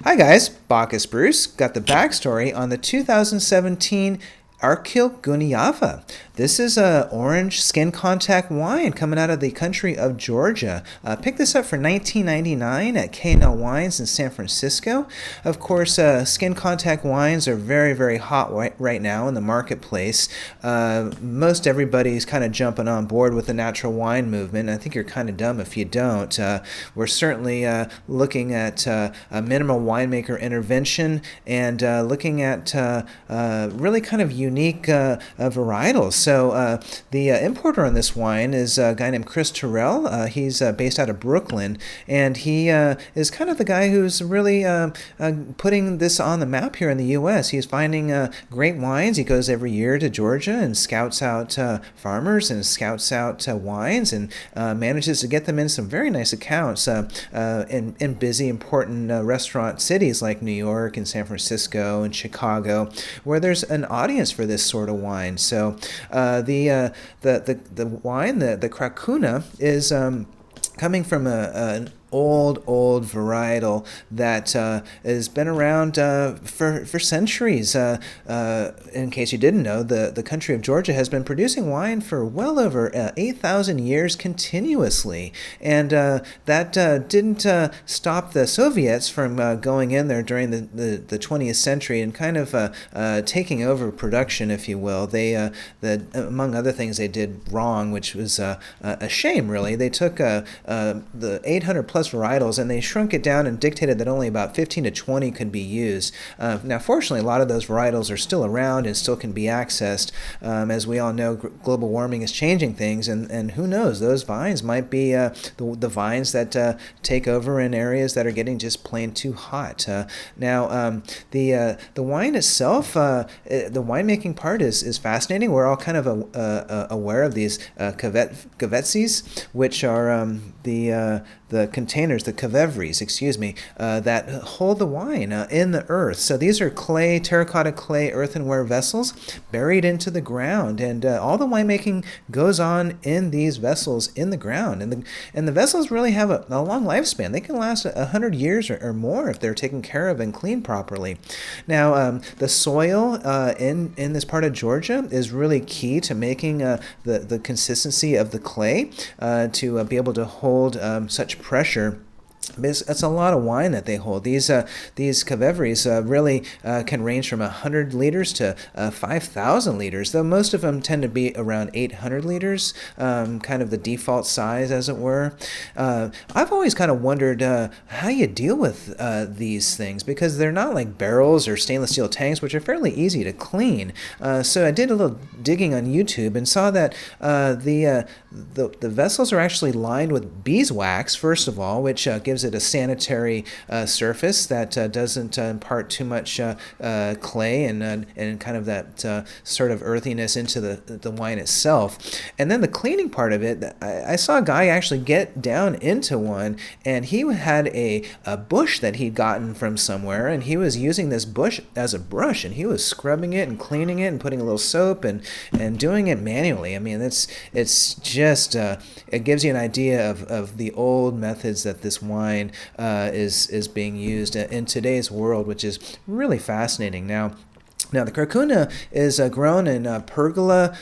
Hi guys, Bacchus Bruce got the backstory on the 2017 Archil Guniava. This is a orange skin contact wine coming out of the country of Georgia. Picked this up for $19.99 at K&L Wines in San Francisco. Of course, skin contact wines are very, very hot right now in the marketplace. Most everybody's kind of jumping on board with the natural wine movement. I think you're kind of dumb if you don't. We're certainly looking at a minimal winemaker intervention and looking at really kind of unique varietals. So the importer on this wine is a guy named Chris Terrell. He's based out of Brooklyn, and he is kind of the guy who's really putting this on the map here in the U.S. He's finding great wines. He goes every year to Georgia and scouts out farmers and scouts out wines and manages to get them in some very nice accounts in busy, important restaurant cities like New York and San Francisco and Chicago, where there's an audience for this sort of wine. So the wine, the Krakhuna, is coming from an old varietal that has been around for centuries. In case you didn't know, the country of Georgia has been producing wine for well over 8,000 years continuously, and that didn't stop the Soviets from going in there during the 20th century and kind of taking over production, if you will. They among other things they did wrong, which was a shame, really. They took the 800 plus varietals and they shrunk it down and dictated that only about 15 to 20 could be used. Now, fortunately, a lot of those varietals are still around and still can be accessed. As we all know, global warming is changing things, and who knows, those vines might be the vines that take over in areas that are getting just plain too hot. Now, the wine itself, the winemaking part is fascinating. We're all kind of aware of these cavetsies, which are the containers, the kavevries, that hold the wine in the earth. So these are terracotta clay earthenware vessels buried into the ground, and all the winemaking goes on in these vessels in the ground. And the vessels really have a long lifespan. They can last 100 years or more if they're taken care of and cleaned properly. Now, the soil in this part of Georgia is really key to making the consistency of the clay to be able to hold such pressure. It's a lot of wine that they hold. These kavevries really can range from 100 liters to 5,000 liters, though most of them tend to be around 800 liters, kind of the default size, as it were. I've always kind of wondered how you deal with these things, because they're not like barrels or stainless steel tanks, which are fairly easy to clean. So I did a little digging on YouTube and saw that the vessels are actually lined with beeswax, first of all, which gives it a sanitary surface that doesn't impart too much clay and kind of that sort of earthiness into the wine itself. And then the cleaning part of it, I saw a guy actually get down into one, and he had a bush that he'd gotten from somewhere, and he was using this bush as a brush, and he was scrubbing it and cleaning it and putting a little soap and doing it manually. I mean, it's just it gives you an idea of the old methods that this wine is being used in today's world, which is really fascinating. Now, the Krakhuna is grown in pergola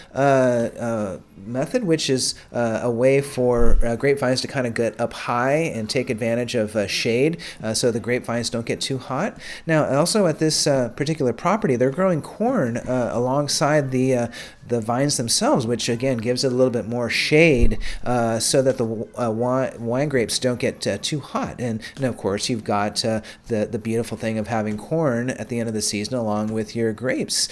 method, which is a way for grapevines to kind of get up high and take advantage of shade, so the grapevines don't get too hot. Now, also at this particular property, they're growing corn alongside the vines themselves, which again gives it a little bit more shade, so that the wine grapes don't get too hot. And of course, you've got the beautiful thing of having corn at the end of the season along with your grapes.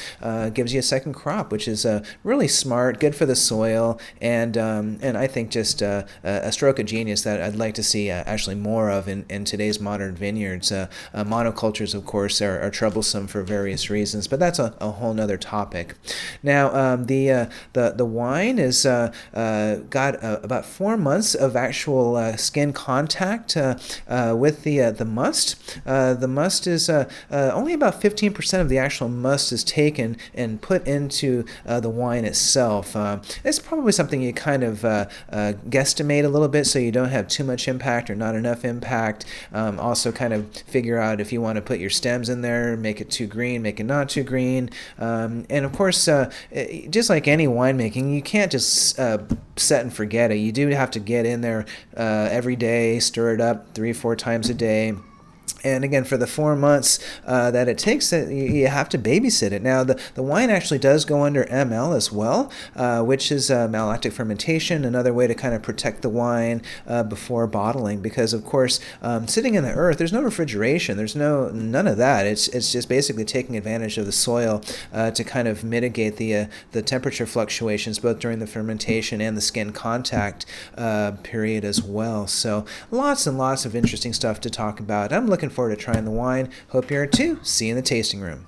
Gives you a second crop, which is really smart, good for the soil, and I think just a stroke of genius that I'd like to see actually more of in today's modern vineyards. Monocultures, of course, are troublesome for various reasons, but that's a whole nother topic. Now, The wine is got about 4 months of actual skin contact with the must. The must is only about 15% of the actual must is taken and put into the wine itself. It's probably something you kind of guesstimate a little bit so you don't have too much impact or not enough impact. Also kind of figure out if you want to put your stems in there, make it too green, make it not too green. And of course, just like any winemaking, you can't just set and forget it. You do have to get in there every day, stir it up 3-4 times a day. And again, for the 4 months that it takes, you have to babysit it. Now, the wine actually does go under ML as well, which is malolactic fermentation, another way to kind of protect the wine before bottling. Because, of course, sitting in the earth, there's no refrigeration. There's none of that. It's just basically taking advantage of the soil to kind of mitigate the temperature fluctuations, both during the fermentation and the skin contact period as well. So lots and lots of interesting stuff to talk about. I'm looking forward to trying the wine. Hope you are too. See you in the tasting room.